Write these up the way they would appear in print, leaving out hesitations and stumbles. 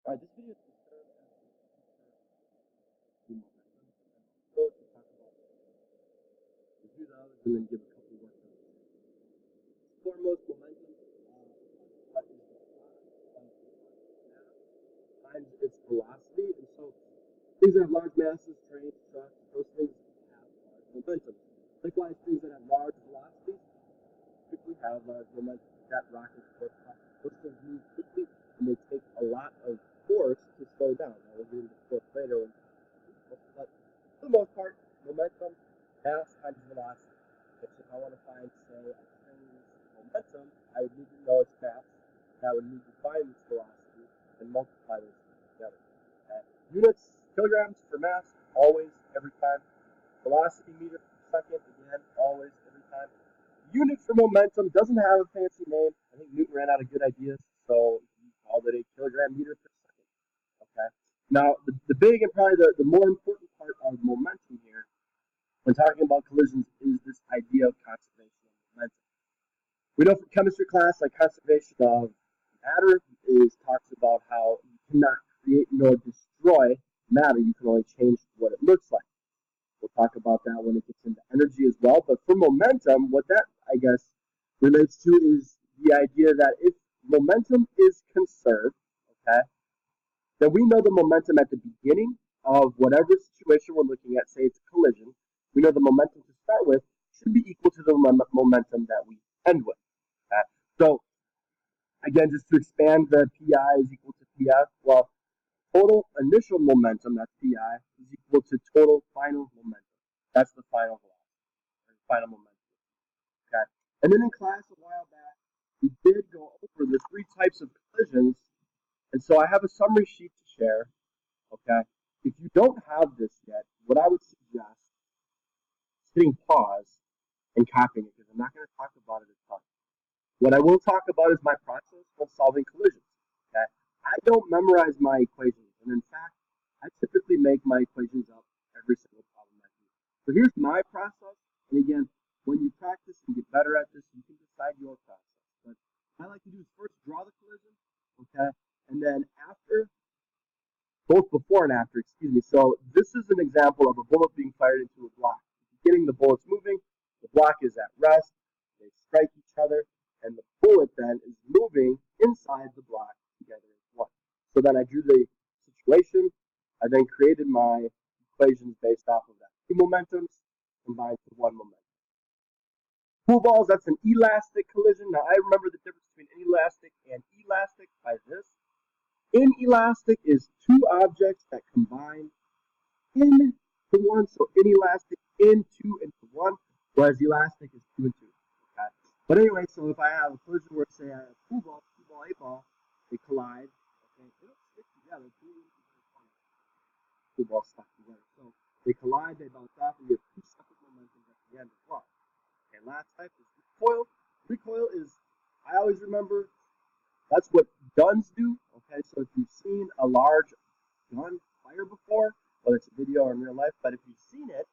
All right, this video is concerned as the momentum, and also to talk about review the others and then give a couple work notes. Foremost, momentum. What is the product of mass times its velocity? And so things that have large masses, trains, trucks, those things have large momentum. Likewise, things that have large velocities typically have large momentum. That rocket, those things move quickly and they take a lot of force to slow down. Now we'll get into force later. But for the most part, momentum, mass times velocity. Okay, so if I want to find, say, a train's momentum, I would need to know its mass. I would need to find its velocity and multiply those two together. Okay. Units, kilograms for mass, always, every time. Velocity meter per second, again, always, every time. Unit for momentum doesn't have a fancy name. I think Newton ran out of good ideas, so he called it a kilogram meter per second. Okay. Now, the big and probably the more important part of momentum here, when talking about collisions, is this idea of conservation of momentum. We know from chemistry class, like conservation of matter talks about how you cannot create nor destroy matter. You can only change what it looks like. We'll talk about that when it gets into energy as well. But for momentum, what that, I guess, relates to is the idea that if momentum is conserved, okay, then we know the momentum at the beginning of whatever situation we're looking at, say it's a collision, we know the momentum to start with should be equal to the momentum that we end with. Okay? So, again, just to expand the PI is equal to PF, well, total initial momentum, that's PI, is equal to total final momentum. That's the final velocity, or final momentum. Okay. And then in class a while back, we did go over the three types of collisions. And so I have a summary sheet to share. Okay. If you don't have this yet, what I would suggest is hitting pause and copying it, because I'm not going to talk about it a ton. What I will talk about is my process of solving collisions. Okay. I don't memorize my equations, and in fact, I typically make my equations up every single problem I do. So here's my process, and again, when you practice and get better at this, you can decide your process. But what I like to do is first draw the collision, okay, and then after, both before and after, excuse me. So this is an example of a bullet being fired into a block. At the beginning, the bullet's moving, the block is at rest, they strike each other, and the bullet then is moving inside the block together as one. So then I drew the situation. I then created my equations based off of that. Two momentums combined to one momentum. Pool balls, that's an elastic collision. Now I remember the difference between inelastic and elastic by this. Inelastic is two objects that combine into one, so inelastic into one, whereas elastic is two and two. Okay? But anyway, so if I have a collision where, say, I have a pool ball, eight ball, they collide. Okay, they don't stick together. Pool balls stuck together. So they collide, they bounce off, and you have two separate momentums at the end as well. Okay, last type is recoil. Recoil is, I always remember, that's what guns do. Okay, so if you've seen a large gun fire before, whether it's a video or in real life, but if you've seen it,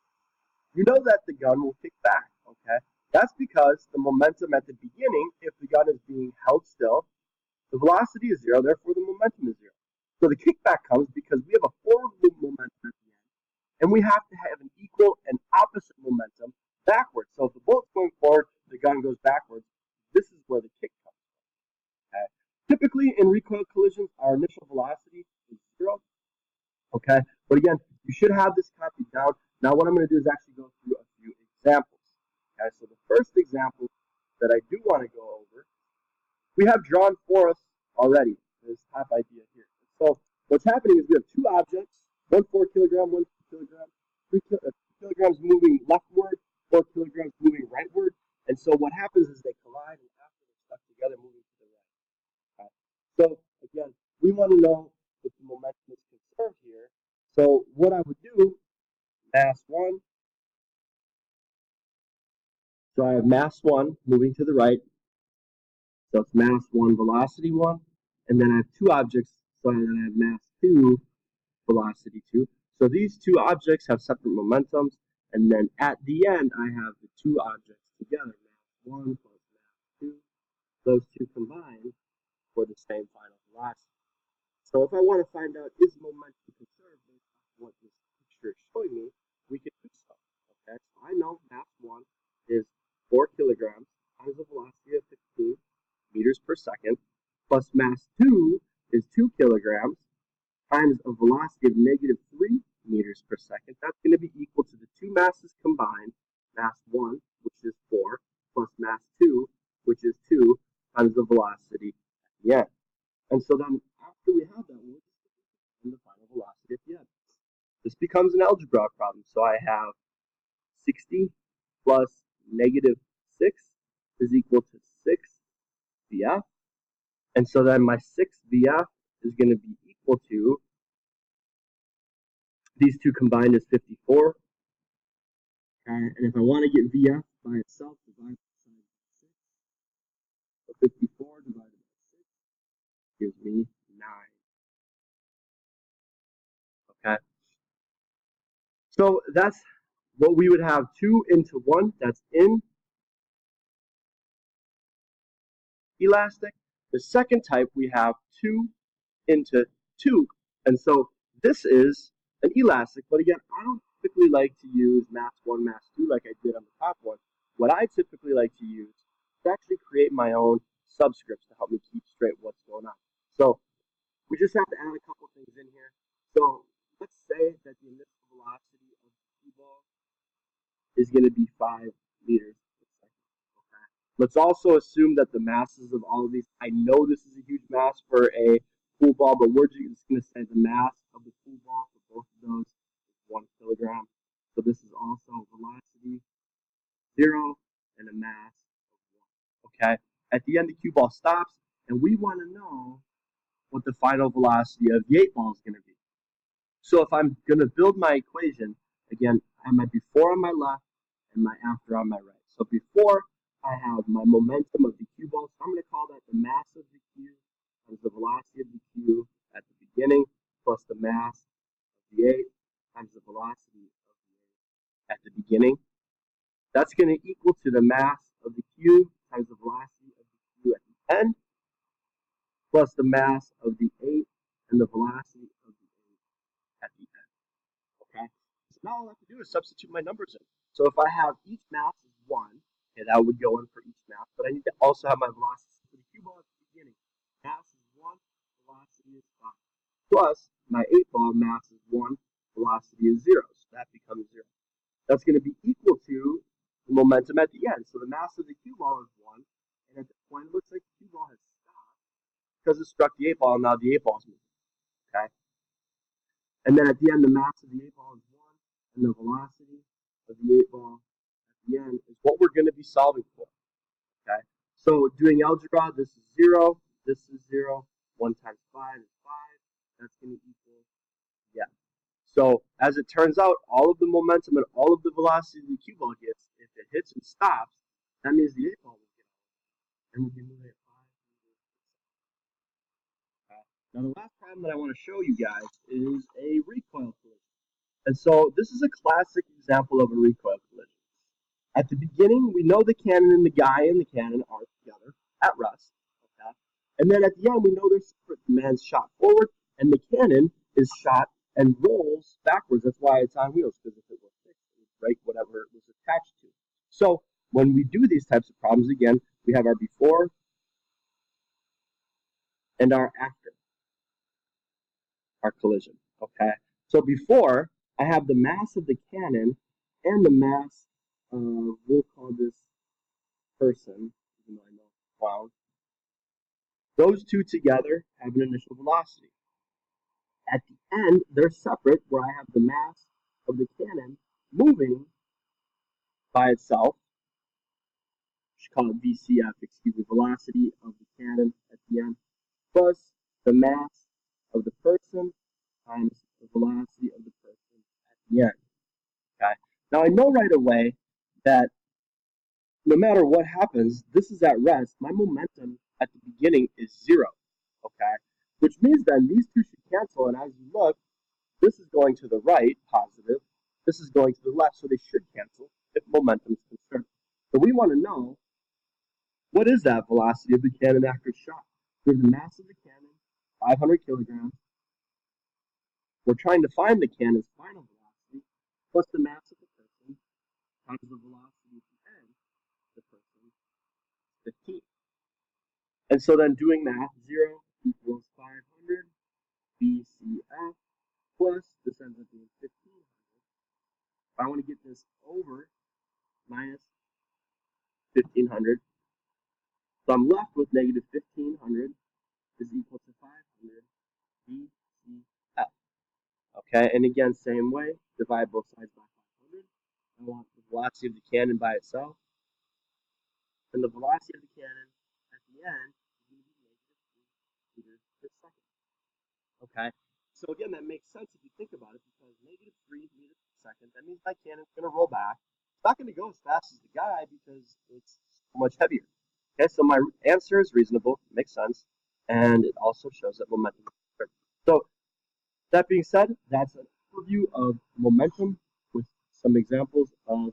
you know that the gun will kick back. Okay, that's because the momentum at the beginning, if the gun is being held still, the velocity is zero, therefore the momentum is zero. So the kickback comes because we have a forward momentum at the end, and we have to have an equal and opposite momentum backwards. So if the bullet's going forward, the gun goes backwards. This is where the kick comes from. Okay? Typically, in recoil collisions, our initial velocity is zero. Okay, but again, you should have this copied down. Now, what I'm going to do is actually go through a few examples. Okay, so the first example that I do want to go over, we have drawn for us already this top idea here. So what's happening is we have two objects, 1 4 kilogram, 1 2 kilogram, 3 kilograms moving leftward, 4 kilograms moving rightward. And so what happens is they collide, and after they're stuck together, moving to the right. Okay. So again, we want to know if the momentum is conserved here. So what I would do, mass 1. So I have mass 1 moving to the right. So it's mass 1, velocity 1. And then I have two objects, so then I have mass 2, velocity 2. So these two objects have separate momentums. And then at the end, I have the two objects together, mass 1 plus mass 2. Those two combined for the same final velocity. So if I want to find out is momentum conserved based on what this picture is showing me, we can do so. Okay, so I know mass 1 is 4 kilograms times the velocity of 15 meters per second, plus mass 2 is 2 kilograms times a velocity of negative 3 meters per second. That's going to be equal to the two masses combined, mass 1, which is 4, plus mass 2, which is 2, times the velocity at the end. And so then after we have that, we'll just find the final velocity at the end. This becomes an algebra problem. So I have 60 plus negative 6 is equal to 6 VF. And so then my 6 VF is going to be equal to, these two combined is 54. And if I want to get VF by itself, divide by 6. So 54 divided by 6 gives me 9. Okay. So that's what we would have 2 into 1. That's inelastic. The second type, we have 2 into 2. And so this is an elastic. But again, I don't typically like to use mass 1, mass 2 like I did on the top one. What I typically like to use is actually create my own subscripts to help me keep straight what's going on. So we just have to add a couple things in here. So let's say that the initial velocity of the cue ball is going to be 5 meters per second. Okay. Let's also assume that the masses of all of these, I know this is a huge mass for a pool ball, but we're just going to say the mass of the pool ball for both of those is 1 kilogram. So this is also velocity 0 and a mass of 1. Okay. At the end, the cue ball stops, and we want to know what the final velocity of the 8 ball is going to be. So if I'm going to build my equation, again, I have my before on my left and my after on my right. So before, I have my momentum of the cue ball. So I'm going to call that the mass of the cue times the velocity of the cue at the beginning plus the mass of the 8 times the velocity of the 8 at the beginning. That's going to equal to the mass of the cue times the velocity of the cue at the end plus the mass of the 8 and the velocity of the 8 at the end. Okay? So now all I have to do is substitute my numbers in. So if I have each mass is 1, okay, that would go in for each mass, but I need to also have my velocity for the cue ball at the beginning. Mass is 1, velocity is 5. Plus, my 8 ball mass is 1, velocity is 0. So that becomes 0. That's going to be equal to the momentum at the end. So the mass of the cue ball is 1, and at the point it looks like the cue ball has stopped because it struck the 8 ball, and now the 8 ball is moving. Okay? And then at the end, the mass of the 8 ball is 1, and the velocity of the 8 ball at the end is what we're going to be solving for. Okay? So doing algebra, this is 0, this is 0, 1 times 5 is 5. That's going to equal, yeah. So as it turns out, all of the momentum and all of the velocity the cue ball gets, if it hits and stops, that means the 8 ball will get out. And we can move it at 5 meters per second. Okay? Now the last problem that I want to show you guys is a recoil collision. And so this is a classic example of a recoil collision. At the beginning, we know the cannon and the guy in the cannon are together at rest. Okay? And then at the end, we know there's separate. The man's shot forward, and the cannon is shot and rolls backwards. That's why it's on wheels, because if it were fixed, it would break whatever it was attached to. So when we do these types of problems, again, we have our before and our after our collision. Okay? So before, I have the mass of the cannon and the mass of, we'll call this person, even though I know it's clown. Those two together have an initial velocity. At the end, they're separate, where I have the mass of the cannon moving by itself. We should call it VCF, excuse me, velocity of the cannon at the end, plus the mass of the person times the velocity of the person at the end. Okay. Now I know right away that no matter what happens, this is at rest. My momentum at the beginning is 0. Okay? Which means then these two should cancel, and as you look, this is going to the right, positive. This is going to the left, so they should cancel if momentum is conserved. So we want to know, what is that velocity of the cannon after shot? We have the mass of the cannon, 500 kilograms, we're trying to find the cannon's final velocity plus the mass of the person times the velocity at the end, the person 15. And so then doing math, 0 equals 500 BCF plus, this ends up being 1500. If I want to get this over minus 1500, so I'm left with negative 1500 is equal to 500 BCF. Okay, and again, same way, divide both sides by 500. I want the velocity of the cannon by itself. And the velocity of the cannon at the end is going to be negative 3 meters per second. Okay, so again, that makes sense if you think about it, because negative 3 meters per second, that means my cannon's going to roll back. It's not going to go as fast as the guy because it's so much heavier. Okay, so my answer is reasonable, makes sense, and it also shows that momentum is conserved. So that being said, that's an overview of momentum with some examples of